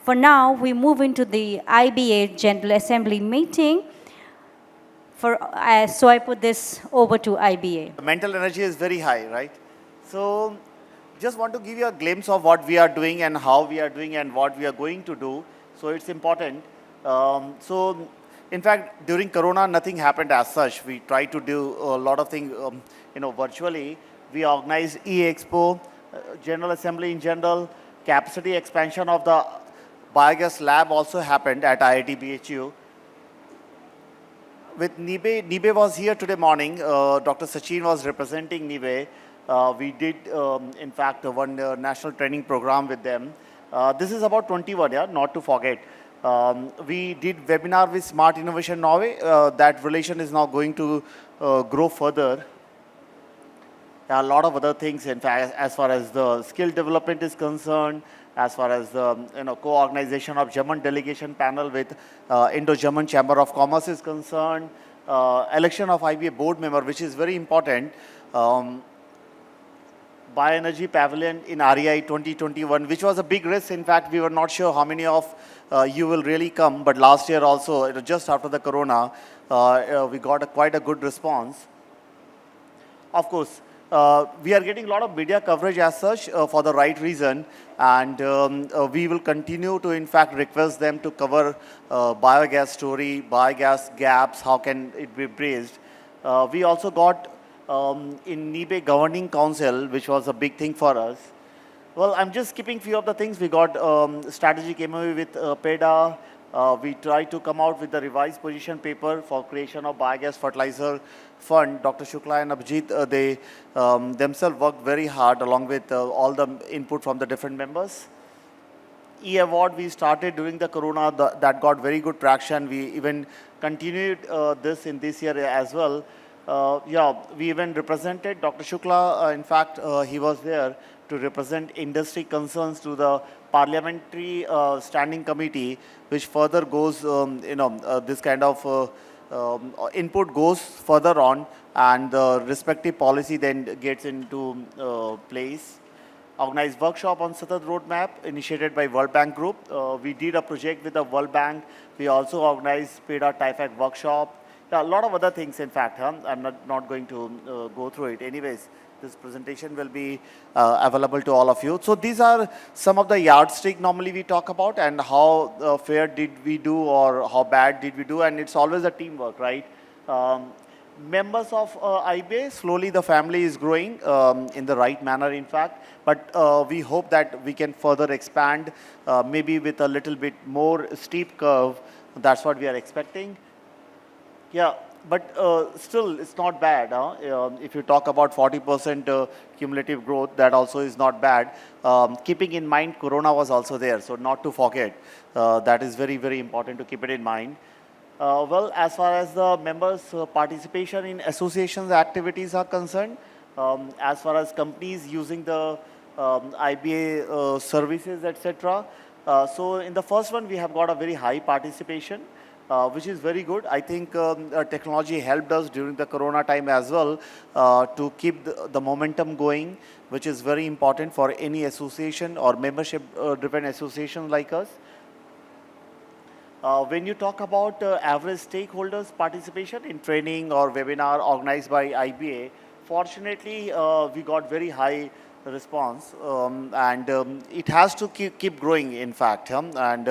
For now, we move into the IBA General Assembly meeting. So I put this over to IBA. The mental energy is very high, right? So just want to give you a glimpse of what we are doing and how we are doing and what we are going to do. So it's important. So in fact, during Corona, nothing happened as such. We tried to do a lot of things, virtually. We organized E-Expo, General Assembly in general, capacity expansion of the biogas lab also happened at IIT BHU. With Nibe was here today morning. Dr. Sachin was representing Nibe. We did, in fact, one national training program with them. This is about 21, yeah, not to forget. We did webinar with Smart Innovation Norway. That relation is now going to grow further. A lot of other things, in fact, as far as the skill development is concerned, as far as the co-organization of German delegation panel with Indo-German Chamber of Commerce is concerned, election of IBA board member, which is very important, Bioenergy Pavilion in REI 2021, which was a big risk. In fact, we were not sure how many of you will really come, but last year also, just after the Corona, we got quite a good response. Of course, we are getting a lot of media coverage as such for the right reason, and we will continue to, in fact, request them to cover biogas story, biogas gaps, how can it be bridged. We also got in NIBE Governing Council, which was a big thing for us. Well, I'm just skipping few of the things. We got strategic MOU with PEDA. We tried to come out with the revised position paper for creation of biogas fertilizer fund. Dr. Shukla and Abhijit, they themselves worked very hard along with all the input from the different members. E-award we started during the Corona, that got very good traction. We even continued this in this year as well. We even represented Dr. Shukla. In fact, he was there to represent industry concerns to the parliamentary standing committee, which further goes, this kind of input goes further on, and the respective policy then gets into place. Organized workshop on Satat Roadmap initiated by World Bank Group. We did a project with the World Bank. We also organized PEDA TIFAC workshop. A lot of other things, in fact. I'm not going to go through it. Anyways, this presentation will be available to all of you. So these are some of the yardstick normally we talk about, and how fair did we do or how bad did we do, and it's always a teamwork, right? Members of IBA, slowly the family is growing in the right manner, in fact, but we hope that we can further expand, maybe with a little bit more steep curve. That's what we are expecting. Yeah, but still, it's not bad. If you talk about 40% cumulative growth, that also is not bad. Keeping in mind, Corona was also there, so not to forget. That is very, very important to keep it in mind. Well, as far as the members' participation in associations activities are concerned, as far as companies using the IBA services, etc. So in the first one, we have got a very high participation. Which is very good. I think technology helped us during the Corona time as well to keep the momentum going, which is very important for any association or membership-driven association like us. When you talk about average stakeholders' participation in training or webinar organized by IBA, fortunately, we got very high response, and it has to keep growing, in fact. And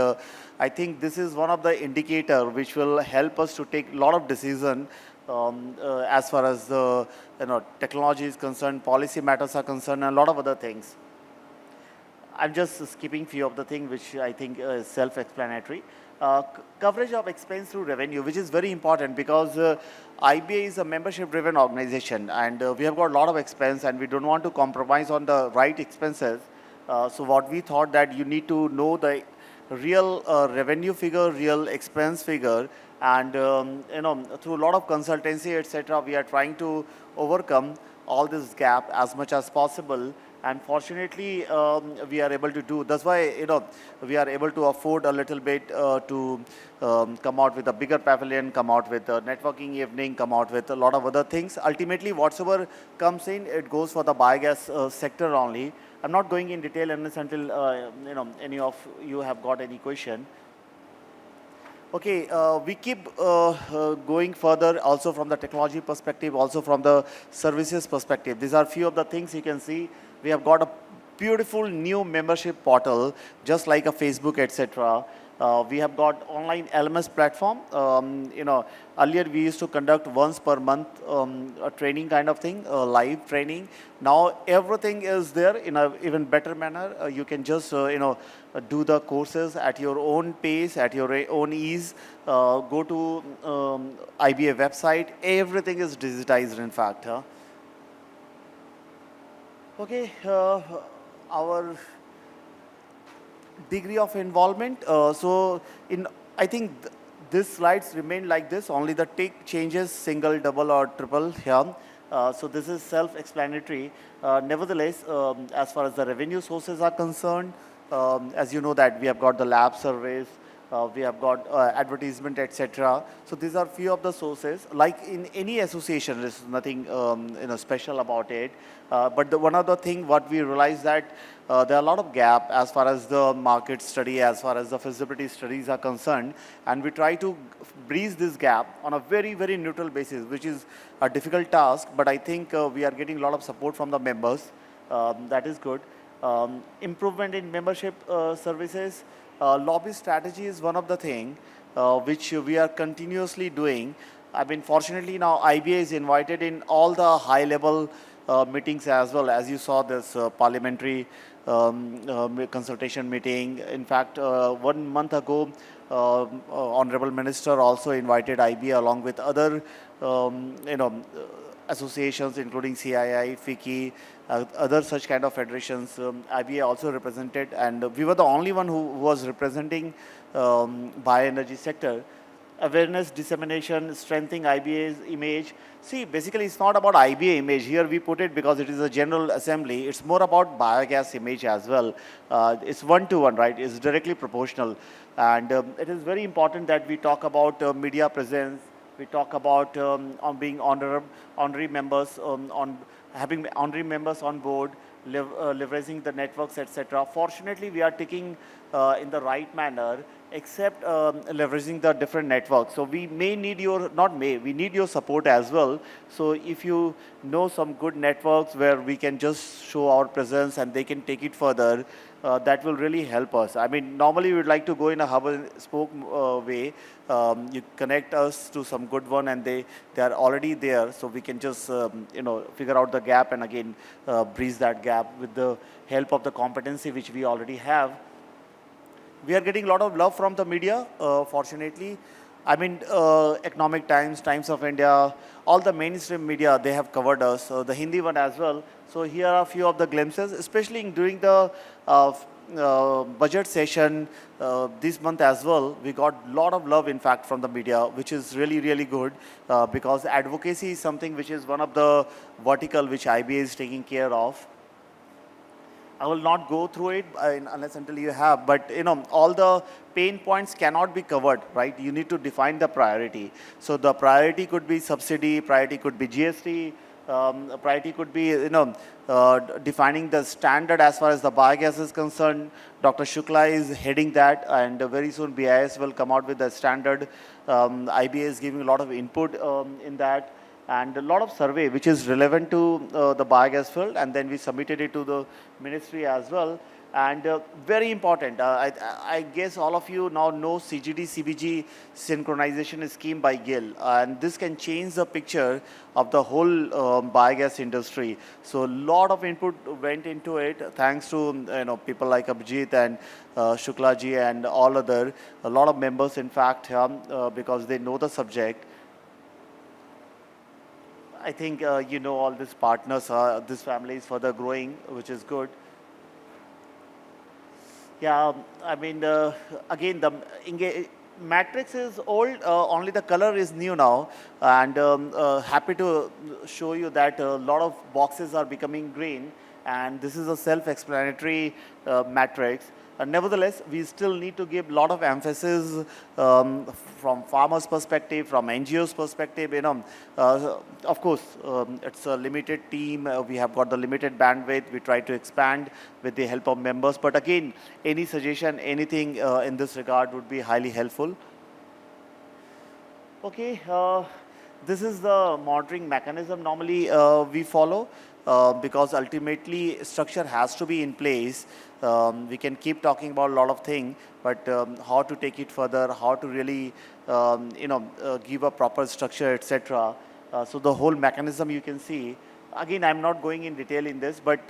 I think this is one of the indicator which will help us to take a lot of decision as far as the technology is concerned, policy matters are concerned, and a lot of other things. I'm just skipping few of the things which I think is self-explanatory. Coverage of expense through revenue, which is very important because IBA is a membership-driven organization, and we have got a lot of expense, and we don't want to compromise on the right expenses. So what we thought that you need to know the real revenue figure, real expense figure, and through a lot of consultancy, etc., we are trying to overcome all this gap as much as possible. And fortunately, we are able to do. That's why we are able to afford a little bit to come out with a bigger pavilion, come out with a networking evening, come out with a lot of other things. Ultimately, whatsoever comes in, it goes for the biogas sector only. I'm not going in detail unless until any of you have got any question. Okay, we keep going further also from the technology perspective, also from the services perspective. These are few of the things you can see. We have got a beautiful new membership portal, just like a Facebook, etc. We have got online LMS platform. Earlier we used to conduct once per month a training kind of thing, live training. Now everything is there in a even better manner. You can just do the courses at your own pace, at your own ease. Go to IBA website. Everything is digitized, in fact. Okay, our degree of involvement. So in I think these slides remain like this. Only the tick changes single, double, or triple here. So this is self-explanatory. Nevertheless, as far as the revenue sources are concerned, as you know that we have got the lab surveys, we have got advertisement, etc. So these are few of the sources. Like in any association, there's nothing special about it. But one other thing, what we realize that there are a lot of gap as far as the market study, as far as the feasibility studies are concerned, and we try to breeze this gap on a very, very neutral basis, which is a difficult task. But I think we are getting a lot of support from the members. That is good. Improvement in membership services. Lobby strategy is one of the thing which we are continuously doing. I mean, fortunately now IBA is invited in all the high level meetings as well. As you saw this parliamentary consultation meeting. In fact, 1 month ago, Honorable Minister also invited IBA along with other associations including CII, FICCI, other such kind of federations. IBA also represented, and we were the only one who was representing bioenergy sector. Awareness, dissemination, strengthening IBA's image. See, basically it's not about IBA image. Here we put it because it is a general assembly. It's more about biogas image as well. It's one-to-one, right? It's directly proportional. And it is very important that we talk about media presence. We talk about on being honorary members, on having honorary members on board, leveraging the networks, etc. Fortunately, we are taking in the right manner, except leveraging the different networks. So we may need your, not may, we need your support as well. So if you know some good networks where we can just show our presence and they can take it further, that will really help us. I mean, normally we would like to go in a hub and spoke way. You connect us to some good one and they are already there. So we can just, figure out the gap and again, breeze that gap with the help of the competency which we already have. We are getting a lot of love from the media, fortunately. I mean, Economic Times, Times of India, all the mainstream media, they have covered us, the Hindi one as well. So here are a few of the glimpses, especially during the budget session this month as well. We got a lot of love, in fact, from the media, which is really, really good because advocacy is something which is one of the vertical which IBA is taking care of. I will not go through it unless until you have, but all the pain points cannot be covered, right? You need to define the priority. So the priority could be subsidy, priority could be GST, priority could be, defining the standard as far as the biogas is concerned. Dr. Shukla is heading that, and very soon BIS will come out with the standard. IBA is giving a lot of input in that, and a lot of survey which is relevant to the biogas field, and then we submitted it to the ministry as well. And very important, I guess all of you now know CGD CBG synchronization scheme by GIL, and this can change the picture of the whole biogas industry. So a lot of input went into it, thanks to people like Abhijit and Shukla ji and all other, a lot of members in fact, because they know the subject. I think all these partners, this family is further growing, which is good. Yeah, I mean, again, the matrix is old, only the color is new now. And happy to show you that a lot of boxes are becoming green. And this is a self-explanatory matrix. Nevertheless, we still need to give a lot of emphasis from farmers' perspective, from NGOs' perspective. Of course, it's a limited team. We have got the limited bandwidth. We try to expand with the help of members. But again, any suggestion, anything in this regard would be highly helpful. Okay, this is the monitoring mechanism normally we follow because ultimately structure has to be in place. We can keep talking about a lot of things, but how to take it further, how to really, give a proper structure, etc. So the whole mechanism you can see. Again, I'm not going in detail in this, but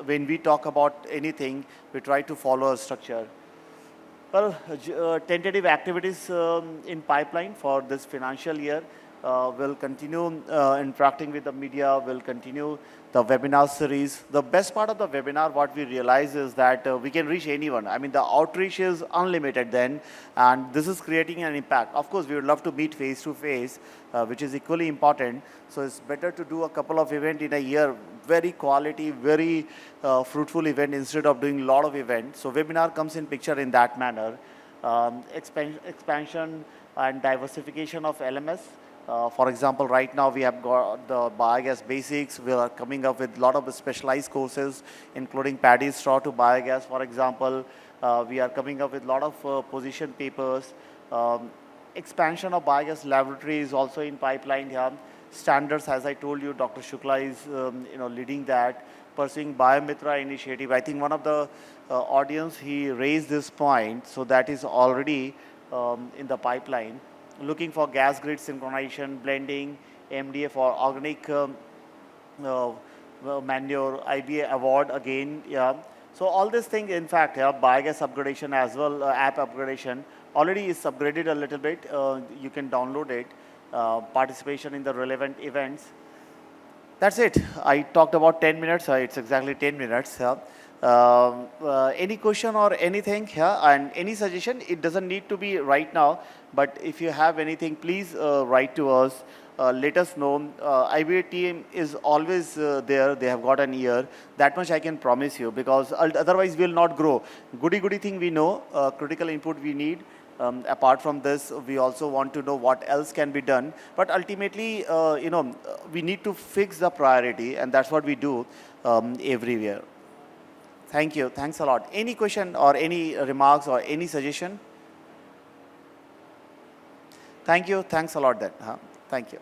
when we talk about anything, we try to follow a structure. Well, tentative activities in pipeline for this financial year. Will continue interacting with the media, will continue the webinar series. The best part of the webinar, what we realize is that we can reach anyone. I mean, the outreach is unlimited then, and this is creating an impact. Of course, we would love to meet face to face, which is equally important. So it's better to do a couple of events in a year, very quality, very fruitful event instead of doing a lot of events. So webinar comes in picture in that manner. Expansion and diversification of LMS. For example, right now we have got the biogas basics. We are coming up with a lot of specialized courses, including paddy straw to biogas, for example. We are coming up with a lot of position papers. Expansion of biogas laboratory is also in pipeline here. Standards, as I told you, Dr. Shukla is leading that, pursuing Biomitra initiative. I think one of the audience, he raised this point, so that is already in the pipeline. Looking for gas grid synchronization, blending, MDA for organic manure, IBA award again, yeah. So all these things, in fact, yeah, biogas upgradation as well, app upgradation, already is upgraded a little bit. You can download it. Participation in the relevant events. That's it. I talked about 10 minutes. It's exactly 10 minutes. Yeah. Any question or anything here and any suggestion? It doesn't need to be right now, but if you have anything, please write to us. Let us know. IBA team is always there. They have got an ear. That much I can promise you, because otherwise we'll not grow. Goody thing we know. Critical input we need. Apart from this, we also want to know what else can be done. But ultimately, we need to fix the priority, and that's what we do everywhere. Thank you. Thanks a lot. Any question or any remarks or any suggestion? Thank you. Thanks a lot then. Thank you.